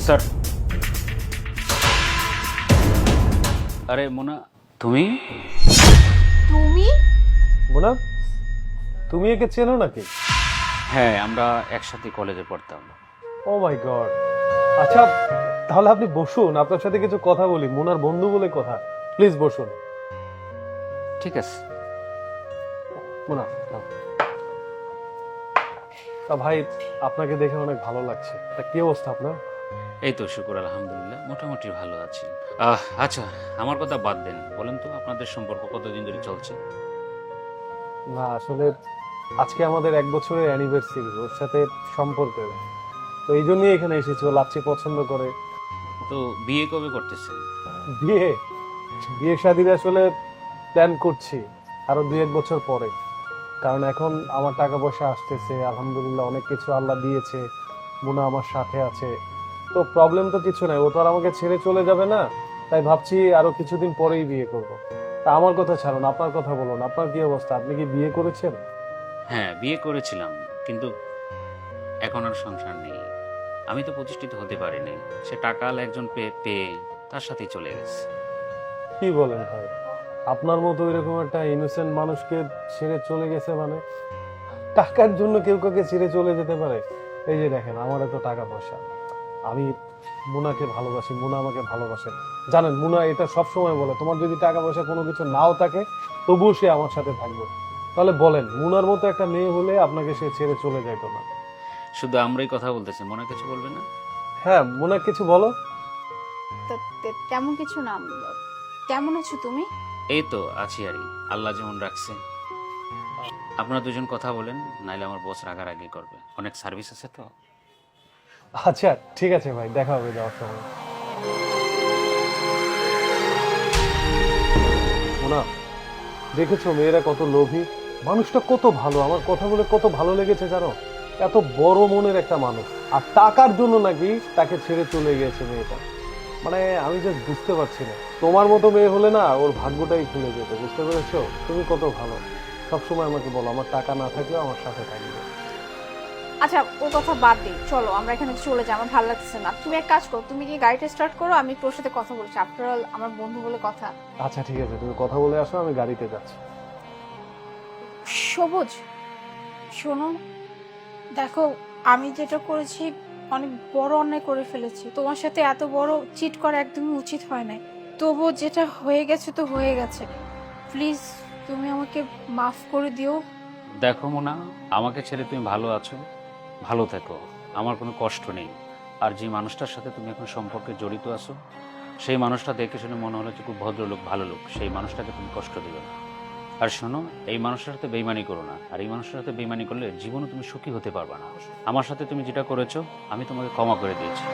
Sir. আরে মোনা, তুমি? তুমি? মোনা, তুমি একে চেনো নাকি? হ্যাঁ, আমরা একসাথে কলেজে পড়তাম। ও মাই গড। আচ্ছা, তাহলে আপনি বসুন, আপনার সাথে কিছু কথা বলি। মোনার বন্ধু বলে কথা, প্লিজ বসুন। ঠিক আছে। মোনা নাও। তা ভাই, আপনাকে দেখে অনেক ভালো লাগছে। তা কি অবস্থা আপনার? এই তো শুকুর আলহামদুলিল্লাহ, মোটামুটি ভালো আছি। আচ্ছা, আমার কথা বাদ দেন, বলেন তো আপনাদের সম্পর্ক কতদিন ধরে চলছে? না আসলে আজকে আমাদের 1 বছরের অ্যানিভার্সারি, ওর সাথে সম্পর্ক। তো এই জন্যই এখানে এসেছি, ও লাচ্ছি পছন্দ করে। তো বিয়ে কবে করতেছেন? বিয়ে বিয়ে শাদীর আসলে প্ল্যান করছি আরো 2-1 বছর পরে। কারণ এখন আমার টাকা পয়সা আসতেছে, আলহামদুলিল্লাহ অনেক কিছু আল্লাহ দিয়েছে, মুনা আমার সাথে আছে। তো প্রবলেম তো কিছু নাই, ও তো আর আমাকে ছেড়ে চলে যাবে না। তাই ভাবছি আরো কিছুদিন পরেই বিয়ে করব। তা আমার কথা ছাড়ুন, আপনার কথা বলুন, আপনার কি অবস্থা? আপনি কি বিয়ে করেছেন? হ্যাঁ, বিয়ে করেছিলাম, কিন্তু এখন আর সংসার নেই। আমি তো প্রতিষ্ঠিত হতে পারিনি। সে টাকাল একজন পেয়ে পেয়ে তার সাথেই চলে গেছে। কি বলেন ভাই, আপনার মতো এরকম একটা ইনোসেন্ট মানুষকে ছেড়ে চলে গেছে মানে? টাকার জন্য কেউ কাউকে ছেড়ে চলে যেতে পারে? এই যে দেখেন, আমার এত টাকা পয়সা, আমি মুনাকে ভালোবাসি, মুনা আমাকে ভালোবাসে। জানেন, মুনা এটা সব সময় বলে, তোমার যদি টাকা পয়সা কোনো কিছু নাও থাকে তবুও সে আমার সাথে থাকবে। তাহলে বলেন, মুনার মতো একটা মেয়ে হলে আপনাকে সে ছেড়ে চলে যাইতো না? শুধু আমরাই কথা বলতেছি, মনে কিছু বলবে না? হ্যাঁ, মুনা কিছু বলো। তেমন কিছু না। কেমন আছো তুমি? এই তো আছি আরই, আল্লাহ যেমন রাখছে। আপনারা দুজন কথা বলেন, নাইলে আমার বস রাগারাগি করবে, অনেক সার্ভিস আছে তো। আচ্ছা ঠিক আছে ভাই, দেখা হবে যাওয়ার সময়। মুনা, দেখেছো মেয়েরা কত লোভী? মানুষটা কত ভালো, আমার কথা বলে কত ভালো লেগেছে জানো? এত বড় মনের একটা মানুষ, আর টাকার জন্য নাকি তাকে ছেড়ে চলে গেছে মেয়েটা। মানে আমি জাস্ট বুঝতে পারছি না। তোমার মতো মেয়ে হলে না ওর ভাগ্যটাই খুলে যেত, বুঝতে পেরেছো? তুমি কত ভালো, সবসময় আমাকে বলো আমার টাকা না থাকলেও আমার সাথে থাকবে। আচ্ছা, ও কথা বাদ দিই, চলো আমরা এখানে চলে যাই, আমার ভালো লাগছে না। তুমি এক কাজ করো, তুমি কি গাড়িটা স্টার্ট করো, আমি তোর সাথে কথা বলছি। আফটার অল আমার বন্ধু বলে কথা। আচ্ছা ঠিক আছে, তুমি কথা বলে আসো, আমি গাড়িতে যাচ্ছি। সবুজ, শোনো, দেখো, আমি যেটা করেছি অনেক বড় অন্যায় করে ফেলেছি। তোমার সাথে এত বড় চিট করা একদমই উচিত হয় না। তবুও যেটা হয়ে গেছে তো হয়ে গেছে। প্লিজ তুমি আমাকে মাফ করে দিও। দেখো মোনা, আমাকে ছেড়ে তুমি ভালো আছো, ভালো থেকো, আমার কোনো কষ্ট নেই। আর যে মানুষটার সাথে তুমি এখন সম্পর্কে জড়িত আছো, সেই মানুষটা দেখে শুনে মনে হলো যে খুব ভদ্রলোক, ভালো লোক, সেই মানুষটাকে তুমি কষ্ট দিবে না। আর শোনো, এই মানুষটার সাথে বেইমানি করো না, আর এই মানুষটার সাথে বেইমানি করলে জীবনে তুমি সুখী হতে পারবে না। আমার সাথে তুমি যেটা করেছো, আমি তোমাকে ক্ষমা করে দিয়েছি।